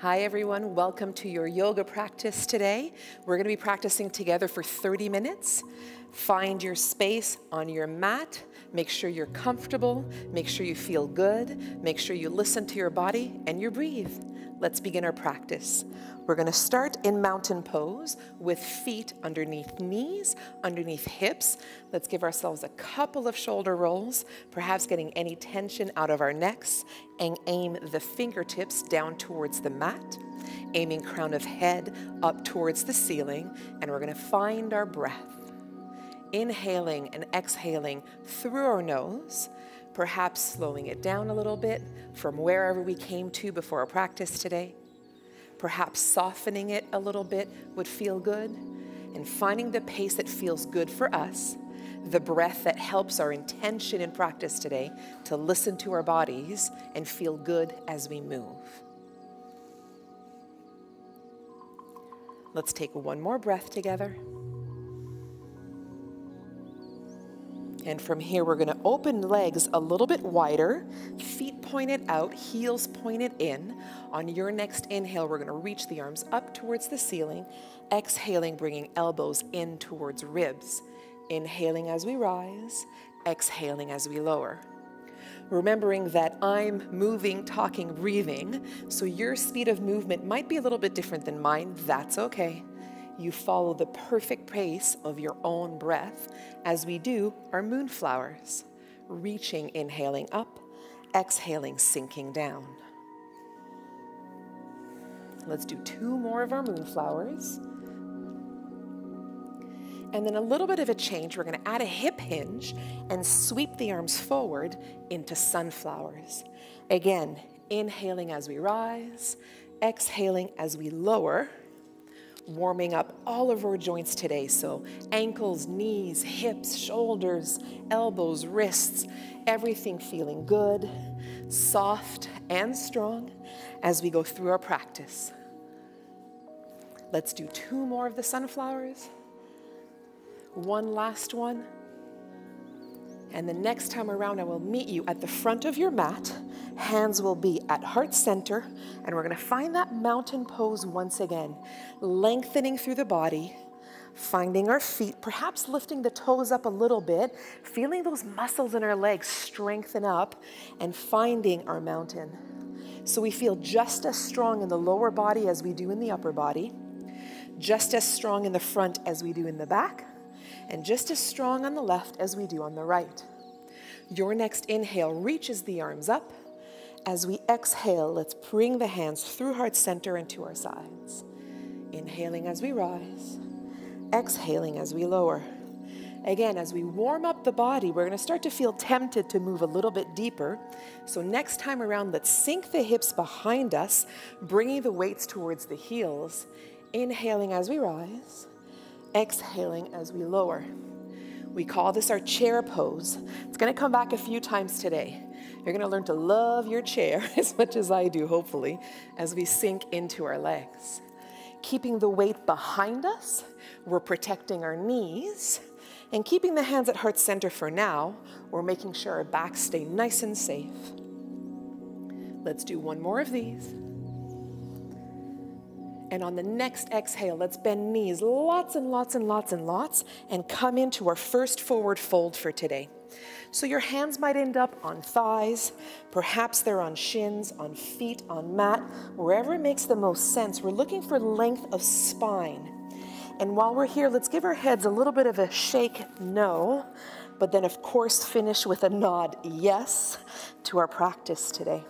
Hi everyone, welcome to your yoga practice today. We're going to be practicing together for 30 minutes. Find your space on your mat. Make sure you're comfortable. Make sure you feel good. Make sure you listen to your body and you breathe. Let's begin our practice. We're going to start in mountain pose with feet underneath knees, underneath hips. Let's give ourselves a couple of shoulder rolls, perhaps getting any tension out of our necks, and aim the fingertips down towards the mat, aiming crown of head up towards the ceiling, and we're going to find our breath. Inhaling and exhaling through our nose, perhaps slowing it down a little bit from wherever we came to before our practice today. Perhaps softening it a little bit would feel good, and finding the pace that feels good for us, the breath that helps our intention in practice today to listen to our bodies and feel good as we move. Let's take one more breath together. And from here, we're going to open legs a little bit wider, feet pointed out, heels pointed in. On your next inhale, we're going to reach the arms up towards the ceiling. Exhaling, bringing elbows in towards ribs. Inhaling as we rise, exhaling as we lower. Remembering that I'm moving, talking, breathing, so your speed of movement might be a little bit different than mine. That's okay. You follow the perfect pace of your own breath as we do our moonflowers. Reaching, inhaling up, exhaling, sinking down. Let's do 2 more of our moonflowers. And then a little bit of a change. We're going to add a hip hinge and sweep the arms forward into sunflowers. Again, inhaling as we rise, exhaling as we lower. Warming up all of our joints today, so ankles, knees, hips, shoulders, elbows, wrists, everything feeling good, soft, and strong as we go through our practice. Let's do 2 more of the sunflowers. One last one. And the next time around, I will meet you at the front of your mat. Hands will be at heart center, and we're going to find that mountain pose once again, lengthening through the body, finding our feet, perhaps lifting the toes up a little bit, feeling those muscles in our legs strengthen up, and finding our mountain. So we feel just as strong in the lower body as we do in the upper body, just as strong in the front as we do in the back, and just as strong on the left as we do on the right. Your next inhale reaches the arms up. As we exhale, let's bring the hands through heart center and to our sides. Inhaling as we rise, exhaling as we lower. Again, as we warm up the body, we're going to start to feel tempted to move a little bit deeper. So next time around, let's sink the hips behind us, bringing the weights towards the heels. Inhaling as we rise, exhaling as we lower. We call this our chair pose. It's going to come back a few times today. You're going to learn to love your chair as much as I do, hopefully, as we sink into our legs. Keeping the weight behind us, we're protecting our knees, and keeping the hands at heart center for now, we're making sure our backs stay nice and safe. Let's do 1 more of these. And on the next exhale, let's bend knees lots and lots and lots and lots, and come into our first forward fold for today. So your hands might end up on thighs, perhaps they're on shins, on feet, on mat, wherever it makes the most sense. We're looking for length of spine. And while we're here, let's give our heads a little bit of a shake, no, but then of course finish with a nod, yes, to our practice today.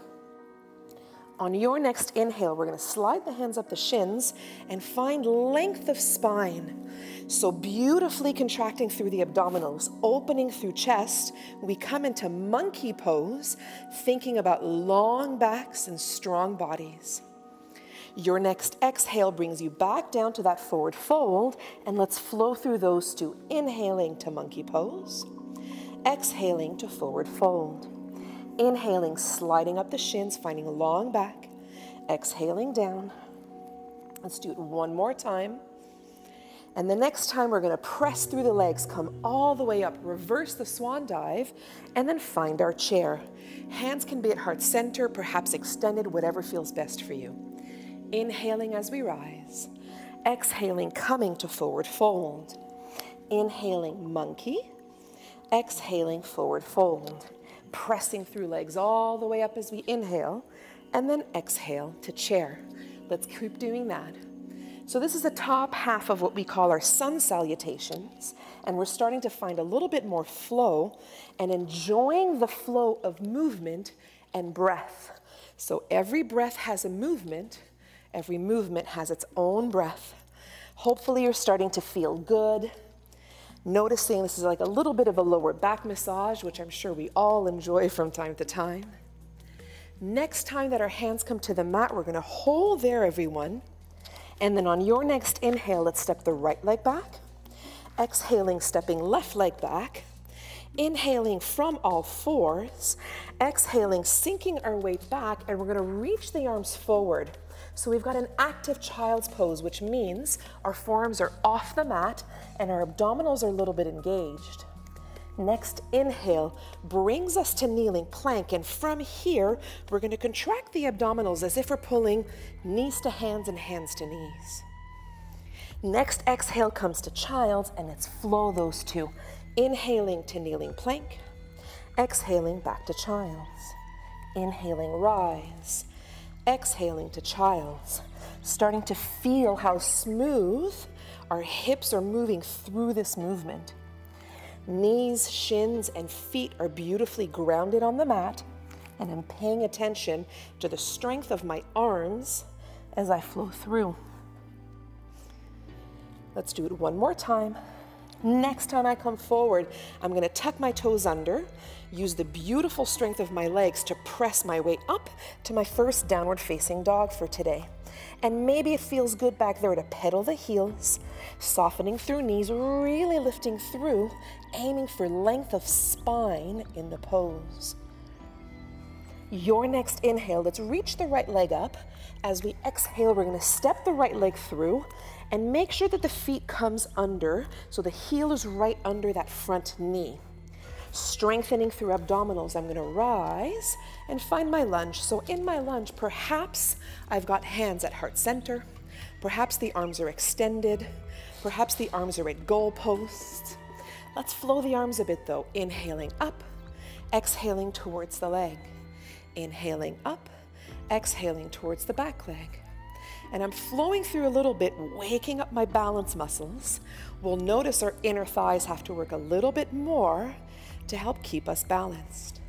On your next inhale, we're going to slide the hands up the shins and find length of spine. So beautifully contracting through the abdominals, opening through chest, we come into monkey pose, thinking about long backs and strong bodies. Your next exhale brings you back down to that forward fold, and let's flow through those 2. Inhaling to monkey pose, exhaling to forward fold. Inhaling, sliding up the shins, finding a long back. Exhaling down. Let's do it 1 more time. And the next time we're going to press through the legs, come all the way up, reverse the swan dive, and then find our chair. Hands can be at heart center, perhaps extended, whatever feels best for you. Inhaling as we rise. Exhaling, coming to forward fold. Inhaling, monkey. Exhaling, forward fold. Pressing through legs all the way up as we inhale, and then exhale to chair. Let's keep doing that. So this is the top half of what we call our sun salutations, and we're starting to find a little bit more flow and enjoying the flow of movement and breath. So every breath has a movement, every movement has its own breath. Hopefully you're starting to feel good. Noticing this is like a little bit of a lower back massage, which I'm sure we all enjoy from time to time. Next time that our hands come to the mat, we're going to hold there, everyone. And then on your next inhale, let's step the right leg back. Exhaling, stepping left leg back. Inhaling from all fours. Exhaling, sinking our weight back, and we're going to reach the arms forward. So we've got an active child's pose, which means our forearms are off the mat and our abdominals are a little bit engaged. Next inhale brings us to kneeling plank, and from here, we're going to contract the abdominals as if we're pulling knees to hands and hands to knees. Next exhale comes to child's, and let's flow those two. Inhaling to kneeling plank, exhaling back to child's. Inhaling, rise. Exhaling to child's. Starting to feel how smooth our hips are moving through this movement. Knees, shins, and feet are beautifully grounded on the mat, and I'm paying attention to the strength of my arms as I flow through. Let's do it one more time. Next time I come forward, I'm going to tuck my toes under, use the beautiful strength of my legs to press my way up to my first downward facing dog for today. And maybe it feels good back there to pedal the heels, softening through knees, really lifting through, aiming for length of spine in the pose. Your next inhale, let's reach the right leg up. As we exhale, we're going to step the right leg through and make sure that the feet comes under, so the heel is right under that front knee. Strengthening through abdominals, I'm going to rise and find my lunge. So in my lunge, perhaps I've got hands at heart center, perhaps the arms are extended, perhaps the arms are at goal posts. Let's flow the arms a bit though. Inhaling up, exhaling towards the leg. Inhaling up, exhaling towards the back leg. And I'm flowing through a little bit, waking up my balance muscles. We'll notice our inner thighs have to work a little bit more to help keep us balanced.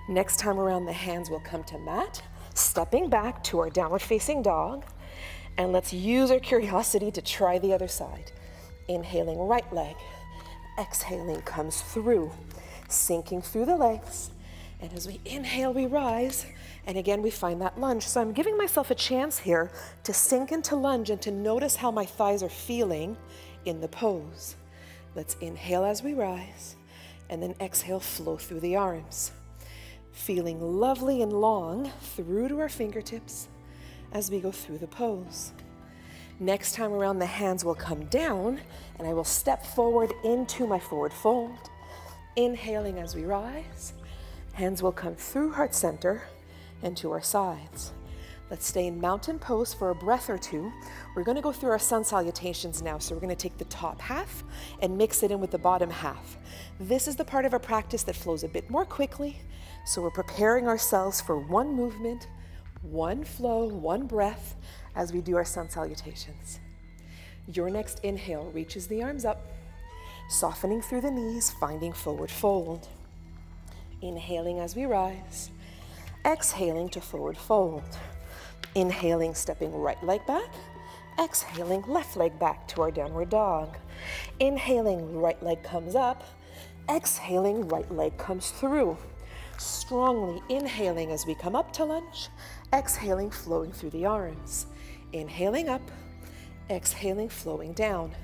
Next time around, the hands will come to mat, stepping back to our downward facing dog. And let's use our curiosity to try the other side. Inhaling right leg, exhaling comes through, sinking through the legs. And as we inhale, we rise. And again, we find that lunge. So I'm giving myself a chance here to sink into lunge and to notice how my thighs are feeling in the pose. Let's inhale as we rise, and then exhale, flow through the arms. Feeling lovely and long through to our fingertips as we go through the pose. Next time around, the hands will come down, and I will step forward into my forward fold. Inhaling as we rise. Hands will come through heart center and to our sides. Let's stay in mountain pose for a breath or two. We're going to go through our sun salutations now. So we're going to take the top half and mix it in with the bottom half. This is the part of our practice that flows a bit more quickly. So we're preparing ourselves for one movement, one flow, one breath as we do our sun salutations. Your next inhale reaches the arms up, softening through the knees, finding forward fold. Inhaling as we rise. Exhaling to forward fold. Inhaling, stepping right leg back. Exhaling, left leg back to our downward dog. Inhaling, right leg comes up. Exhaling, right leg comes through. Strongly inhaling as we come up to lunge. Exhaling, flowing through the arms. Inhaling up. Exhaling, flowing down.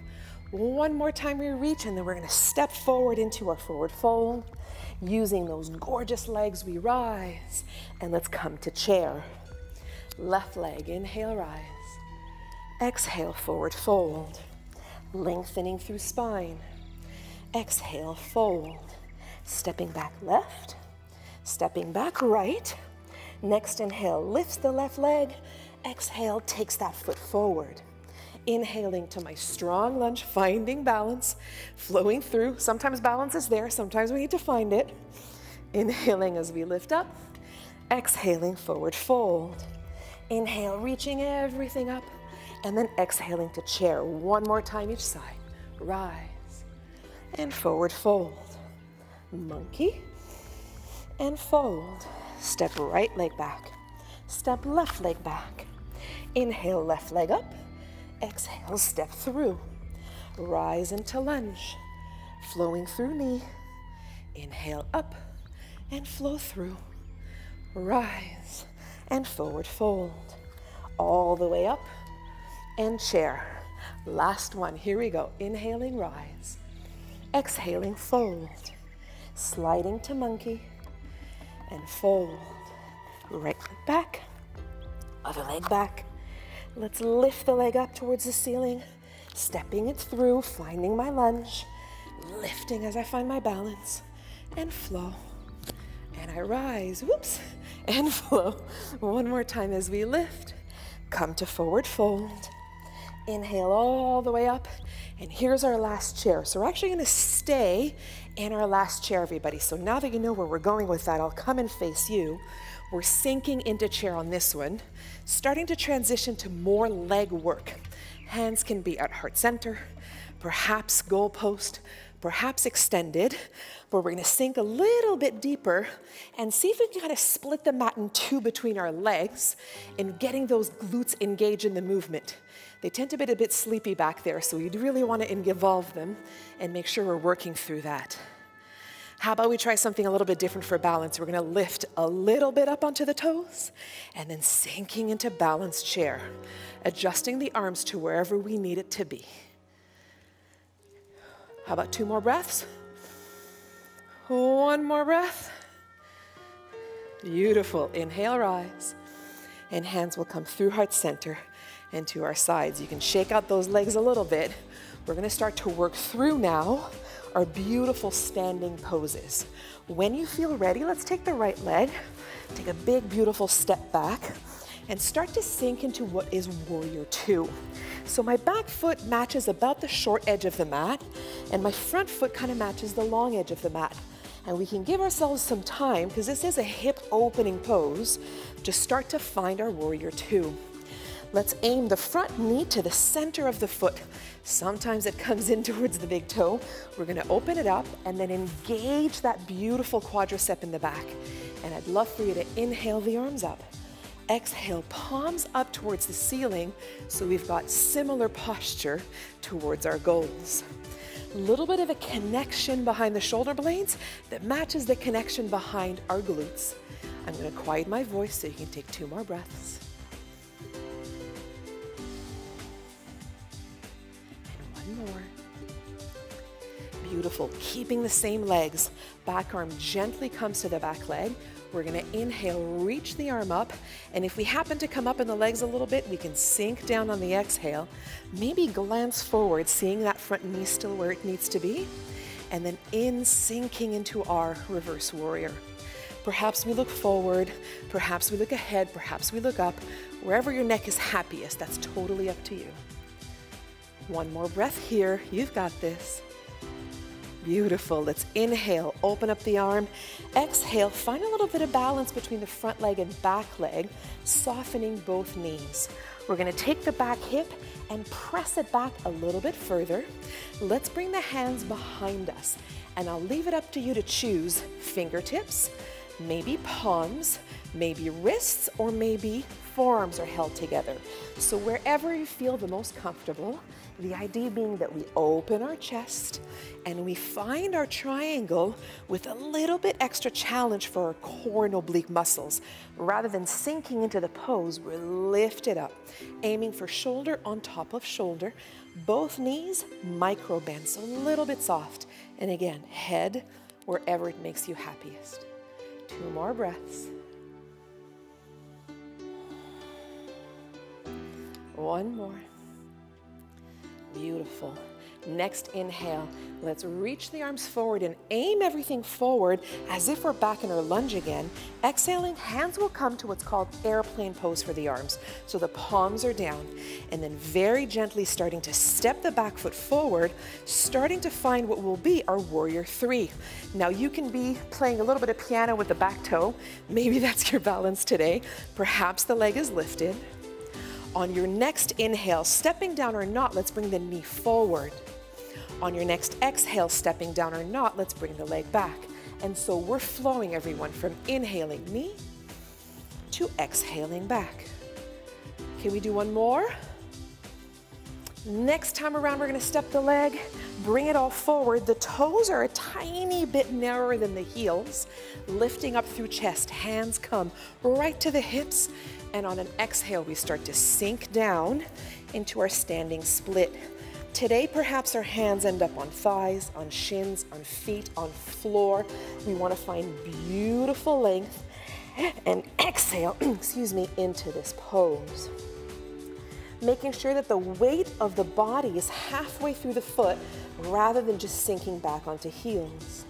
One more time we reach, and then we're going to step forward into our forward fold. Using those gorgeous legs, we rise, and let's come to chair. Left leg, inhale, rise. Exhale, forward fold. Lengthening through spine. Exhale, fold. Stepping back left, stepping back right. Next inhale, lifts the left leg. Exhale takes that foot forward. Inhaling to my strong lunge, finding balance, flowing through. Sometimes balance is there, sometimes we need to find it. Inhaling as we lift up. Exhaling, forward fold. Inhale, reaching everything up. And then exhaling to chair. One more time each side. Rise. And forward fold. Monkey. And fold. Step right leg back. Step left leg back. Inhale, left leg up. Exhale, step through. Rise into lunge. Flowing through knee. Inhale up and flow through. Rise and forward fold. All the way up and chair. Last one, here we go. Inhaling, rise. Exhaling, fold. Sliding to monkey and fold. Right leg back, other leg back. Let's lift the leg up towards the ceiling, stepping it through, finding my lunge, lifting as I find my balance, and flow. And I rise, whoops, and flow. One more time as we lift. Come to forward fold. Inhale all the way up. And here's our last chair. So we're actually going to stay in our last chair, everybody. So now that you know where we're going with that, I'll come and face you. We're sinking into chair on this one, starting to transition to more leg work. Hands can be at heart center, perhaps goal post, perhaps extended, but we're going to sink a little bit deeper and see if we can kind of split the mat in two between our legs and getting those glutes engaged in the movement. They tend to be a bit sleepy back there, so we really want to involve them and make sure we're working through that. How about we try something a little bit different for balance? We're going to lift a little bit up onto the toes and then sinking into balanced chair, adjusting the arms to wherever we need it to be. How about 2 more breaths? 1 more breath. Beautiful. Inhale, rise. And hands will come through heart center and to our sides. You can shake out those legs a little bit. We're going to start to work through now our beautiful standing poses. When you feel ready, let's take the right leg, take a big, beautiful step back, and start to sink into what is warrior 2. So my back foot matches about the short edge of the mat, and my front foot kind of matches the long edge of the mat. And we can give ourselves some time, because this is a hip opening pose, to start to find our warrior 2. Let's aim the front knee to the center of the foot. Sometimes it comes in towards the big toe. We're going to open it up and then engage that beautiful quadricep in the back. And I'd love for you to inhale the arms up. Exhale, palms up towards the ceiling, so we've got similar posture towards our goals. A little bit of a connection behind the shoulder blades that matches the connection behind our glutes. I'm going to quiet my voice so you can take 2 more breaths. And 1 more. Beautiful. Keeping the same legs. Back arm gently comes to the back leg. We're going to inhale, reach the arm up, and if we happen to come up in the legs a little bit, we can sink down on the exhale, maybe glance forward, seeing that front knee still where it needs to be, and then sinking into our reverse warrior. Perhaps we look forward, perhaps we look ahead, perhaps we look up. Wherever your neck is happiest, that's totally up to you. 1 more breath here. You've got this. Beautiful. Let's inhale, open up the arm. Exhale, find a little bit of balance between the front leg and back leg, softening both knees. We're going to take the back hip and press it back a little bit further. Let's bring the hands behind us, and I'll leave it up to you to choose fingertips, maybe palms, maybe wrists, or maybe forearms are held together. So wherever you feel the most comfortable, the idea being that we open our chest and we find our triangle with a little bit extra challenge for our core and oblique muscles. Rather than sinking into the pose, we're lifted up, aiming for shoulder on top of shoulder, both knees micro bend, so a little bit soft. And again, head wherever it makes you happiest. 2 more breaths. 1 more. Beautiful. Next inhale, let's reach the arms forward and aim everything forward as if we're back in our lunge again. Exhaling, hands will come to what's called airplane pose for the arms. So the palms are down, and then very gently starting to step the back foot forward, starting to find what will be our warrior three. Now you can be playing a little bit of piano with the back toe. Maybe that's your balance today. Perhaps the leg is lifted. On your next inhale, stepping down or not, let's bring the knee forward. On your next exhale, stepping down or not, let's bring the leg back. And so we're flowing, everyone, from inhaling knee to exhaling back. Can we do one more? Next time around, we're gonna step the leg, bring it all forward. The toes are a tiny bit narrower than the heels, lifting up through chest. Hands come right to the hips. And on an exhale, we start to sink down into our standing split. Today, perhaps our hands end up on thighs, on shins, on feet, on floor. We want to find beautiful length and exhale, excuse me, into this pose. Making sure that the weight of the body is halfway through the foot rather than just sinking back onto heels.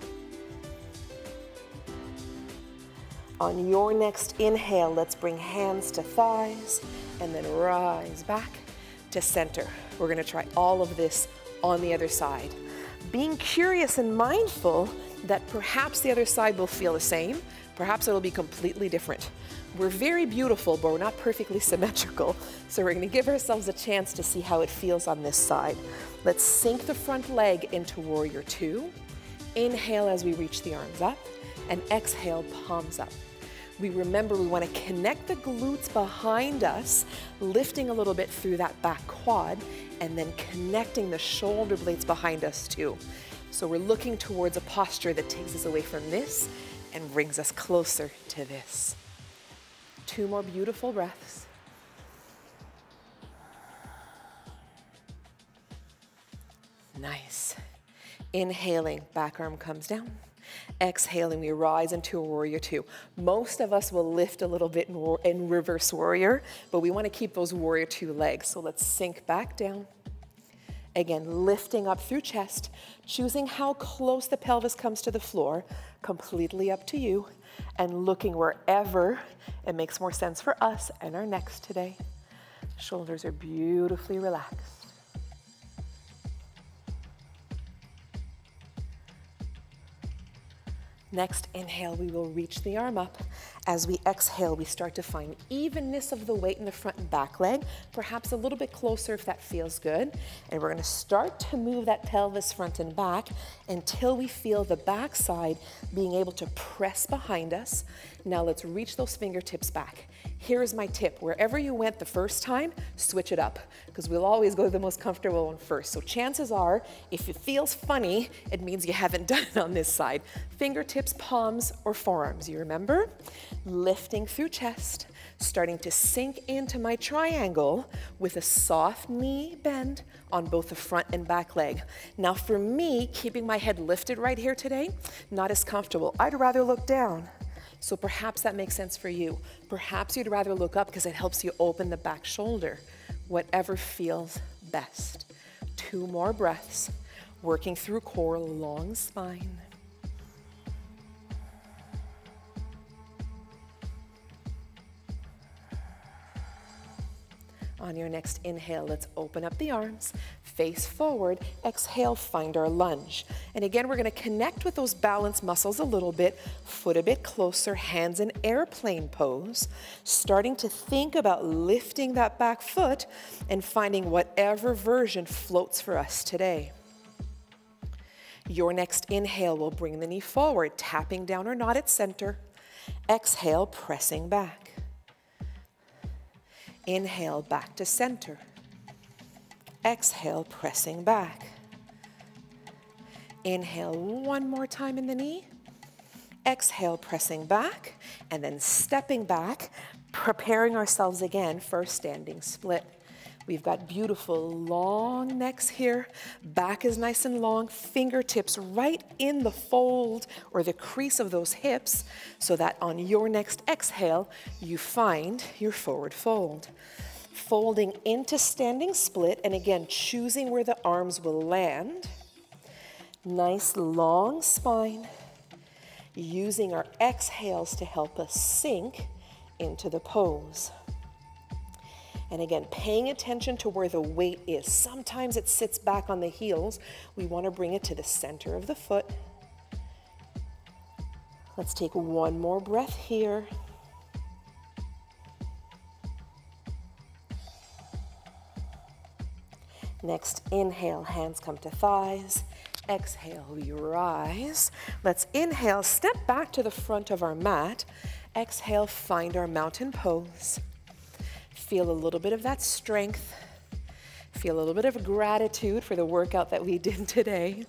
On your next inhale, let's bring hands to thighs and then rise back to center. We're going to try all of this on the other side. Being curious and mindful that perhaps the other side will feel the same, perhaps it'll be completely different. We're very beautiful, but we're not perfectly symmetrical, so we're going to give ourselves a chance to see how it feels on this side. Let's sink the front leg into warrior two. Inhale as we reach the arms up, and exhale, palms up. We remember we want to connect the glutes behind us, lifting a little bit through that back quad, and then connecting the shoulder blades behind us too. So we're looking towards a posture that takes us away from this and brings us closer to this. 2 more beautiful breaths. Nice. Inhaling, back arm comes down. Exhaling, we rise into a warrior two. Most of us will lift a little bit in reverse warrior, but we want to keep those warrior two legs. So let's sink back down. Again, lifting up through chest, choosing how close the pelvis comes to the floor, completely up to you, and looking wherever it makes more sense for us and our necks today. Shoulders are beautifully relaxed. Next inhale, we will reach the arm up. As we exhale, we start to find evenness of the weight in the front and back leg, perhaps a little bit closer if that feels good. And we're gonna start to move that pelvis front and back until we feel the back side being able to press behind us. Now let's reach those fingertips back. Here's my tip. Wherever you went the first time, switch it up, because we'll always go to the most comfortable one first. So chances are, if it feels funny, it means you haven't done it on this side. Fingertips, palms, or forearms, you remember? Lifting through chest, starting to sink into my triangle with a soft knee bend on both the front and back leg. Now for me, keeping my head lifted right here today, not as comfortable. I'd rather look down. So perhaps that makes sense for you. Perhaps you'd rather look up because it helps you open the back shoulder. Whatever feels best. 2 more breaths, working through core, long spine. On your next inhale, let's open up the arms, face forward, exhale, find our lunge. And again, we're gonna connect with those balance muscles a little bit, foot a bit closer, hands in airplane pose, starting to think about lifting that back foot and finding whatever version floats for us today. Your next inhale will bring the knee forward, tapping down or not at center. Exhale, pressing back. Inhale, back to center. Exhale, pressing back. Inhale, 1 more time in the knee. Exhale, pressing back, and then stepping back, preparing ourselves again for a standing split. We've got beautiful long necks here. Back is nice and long, fingertips right in the fold or the crease of those hips, so that on your next exhale, you find your forward fold. Folding into standing split, and again, choosing where the arms will land. Nice long spine. Using our exhales to help us sink into the pose. And again, paying attention to where the weight is. Sometimes it sits back on the heels. We want to bring it to the center of the foot. Let's take one more breath here. Next, inhale, hands come to thighs. Exhale, we rise. Let's inhale, step back to the front of our mat. Exhale, find our mountain pose. Feel a little bit of that strength. Feel a little bit of gratitude for the workout that we did today.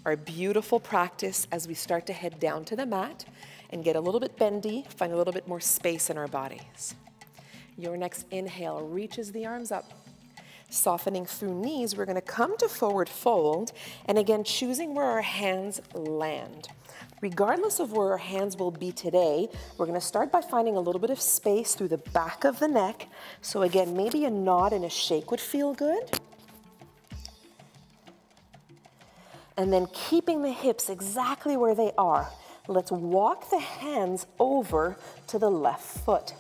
Our beautiful practice as we start to head down to the mat and get a little bit bendy, find a little bit more space in our bodies. Your next inhale reaches the arms up. Softening through knees, we're going to come to forward fold, and again, choosing where our hands land. Regardless of where our hands will be today, we're going to start by finding a little bit of space through the back of the neck. So again, maybe a nod and a shake would feel good. And then keeping the hips exactly where they are, let's walk the hands over to the left foot.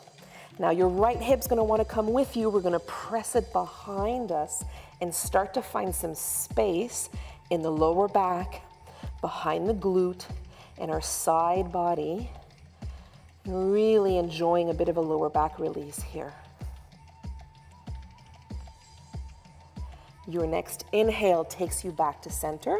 Now your right hip's going to want to come with you. We're going to press it behind us and start to find some space in the lower back, behind the glute, and our side body. Really enjoying a bit of a lower back release here. Your next inhale takes you back to center.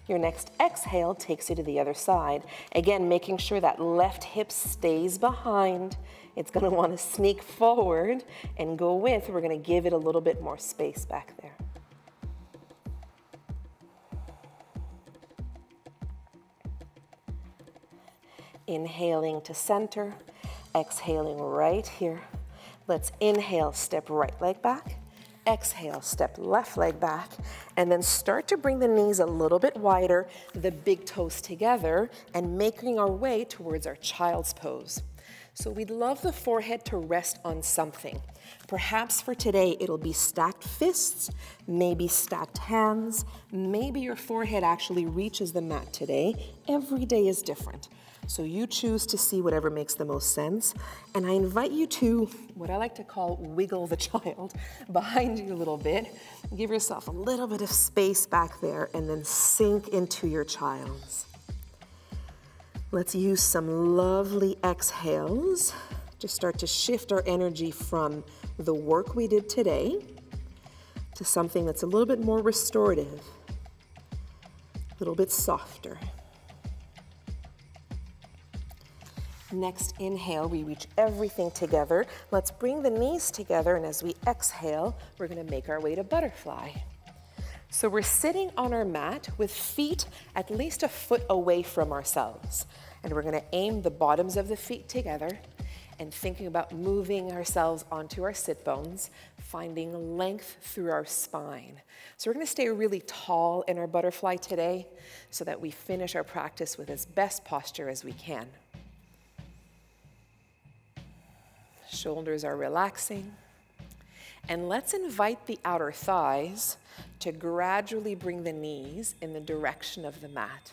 Your next exhale takes you to the other side. Again, making sure that left hip stays behind. It's going to want to sneak forward and go with. We're going to give it a little bit more space back there. Inhaling to center, exhaling right here. Let's inhale, step right leg back. Exhale, step left leg back, and then start to bring the knees a little bit wider, the big toes together, and making our way towards our child's pose. So we'd love the forehead to rest on something. Perhaps for today, it'll be stacked fists, maybe stacked hands, maybe your forehead actually reaches the mat today. Every day is different. So you choose to see whatever makes the most sense. And I invite you to, what I like to call, wiggle the child behind you a little bit. Give yourself a little bit of space back there and then sink into your child's. Let's use some lovely exhales to start to shift our energy from the work we did today to something that's a little bit more restorative, a little bit softer. Next inhale, we reach everything together. Let's bring the knees together, and as we exhale, we're going to make our way to butterfly. So we're sitting on our mat with feet at least a foot away from ourselves. And we're going to aim the bottoms of the feet together and thinking about moving ourselves onto our sit bones, finding length through our spine. So we're going to stay really tall in our butterfly today so that we finish our practice with as best posture as we can. Shoulders are relaxing. And let's invite the outer thighs to gradually bring the knees in the direction of the mat.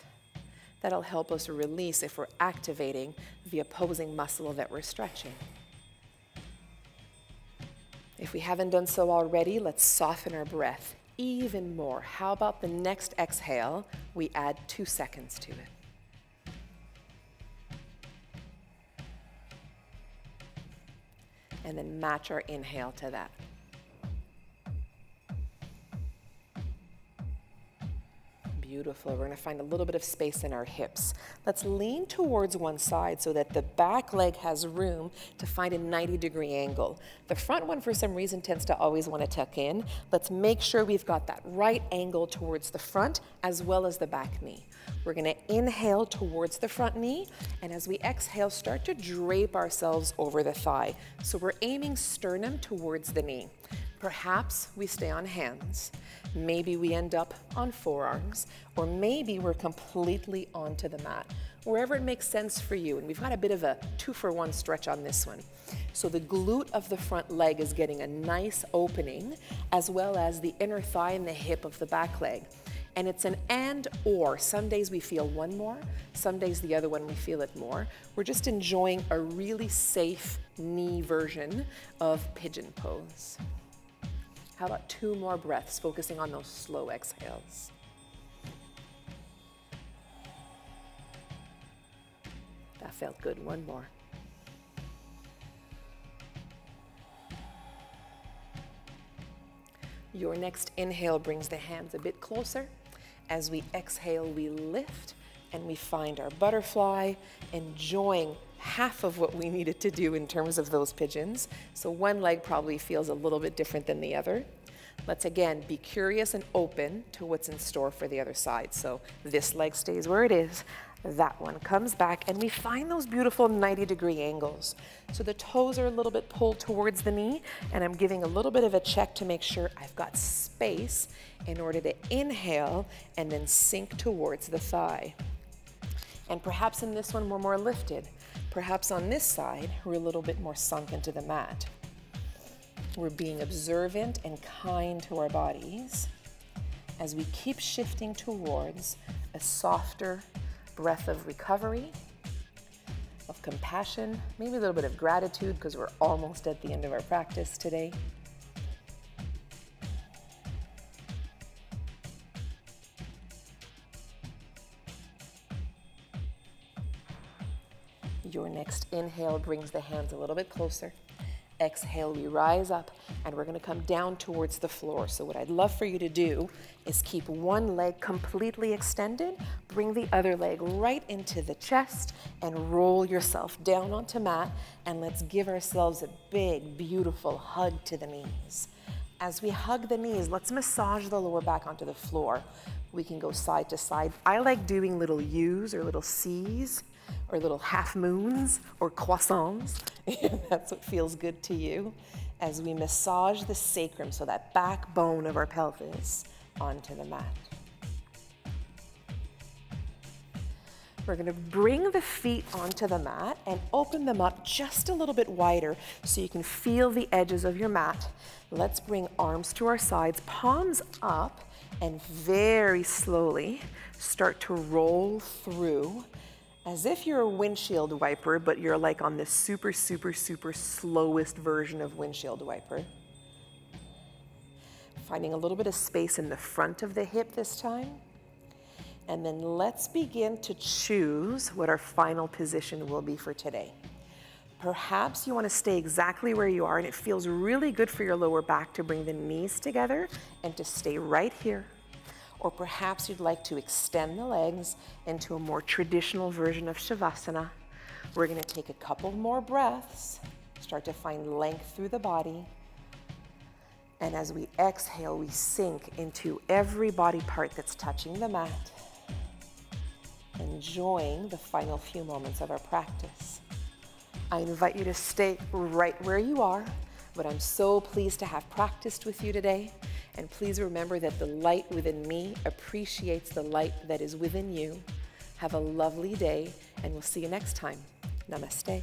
That'll help us release if we're activating the opposing muscle that we're stretching. If we haven't done so already, let's soften our breath even more. How about the next exhale, we add 2 seconds to it. And then match our inhale to that. Beautiful. We're going to find a little bit of space in our hips. Let's lean towards one side so that the back leg has room to find a 90-degree angle. The front one, for some reason, tends to always want to tuck in. Let's make sure we've got that right angle towards the front as well as the back knee. We're going to inhale towards the front knee, and as we exhale, start to drape ourselves over the thigh. So we're aiming sternum towards the knee. Perhaps we stay on hands. Maybe we end up on forearms, or maybe we're completely onto the mat, wherever it makes sense for you. And we've got a bit of a 2-for-1 stretch on this one. So the glute of the front leg is getting a nice opening, as well as the inner thigh and the hip of the back leg. And it's an and or. Some days we feel one more, some days the other one we feel it more. We're just enjoying a really safe knee version of pigeon pose. How about 2 more breaths, focusing on those slow exhales. That felt good. 1 more. Your next inhale brings the hands a bit closer. As we exhale, we lift and we find our butterfly, enjoying half of what we needed to do in terms of those pigeons. So one leg probably feels a little bit different than the other. Let's again be curious and open to what's in store for the other side. So this leg stays where it is. That one comes back, and we find those beautiful 90-degree angles. So the toes are a little bit pulled towards the knee, and I'm giving a little bit of a check to make sure I've got space in order to inhale and then sink towards the thigh. And perhaps in this one we're more lifted. Perhaps on this side we're a little bit more sunk into the mat. We're being observant and kind to our bodies as we keep shifting towards a softer breath of recovery, of compassion, maybe a little bit of gratitude because we're almost at the end of our practice today. Your next inhale brings the hands a little bit closer. Exhale, we rise up, and we're going to come down towards the floor. So what I'd love for you to do is keep one leg completely extended, bring the other leg right into the chest, and roll yourself down onto mat, and let's give ourselves a big, beautiful hug to the knees. As we hug the knees, let's massage the lower back onto the floor. We can go side to side. I like doing little U's or little C's, or little half moons or croissants. That's what feels good to you. As we massage the sacrum, so that backbone of our pelvis, onto the mat. We're going to bring the feet onto the mat and open them up just a little bit wider so you can feel the edges of your mat. Let's bring arms to our sides, palms up, and very slowly start to roll through as if you're a windshield wiper, but you're like on this super, super, super slowest version of windshield wiper. Finding a little bit of space in the front of the hip this time. And then let's begin to choose what our final position will be for today. Perhaps you want to stay exactly where you are, and it feels really good for your lower back to bring the knees together and to stay right here. Or perhaps you'd like to extend the legs into a more traditional version of Shavasana. We're going to take a couple more breaths, start to find length through the body. And as we exhale, we sink into every body part that's touching the mat, enjoying the final few moments of our practice. I invite you to stay right where you are, but I'm so pleased to have practiced with you today. And please remember that the light within me appreciates the light that is within you. Have a lovely day, and we'll see you next time. Namaste.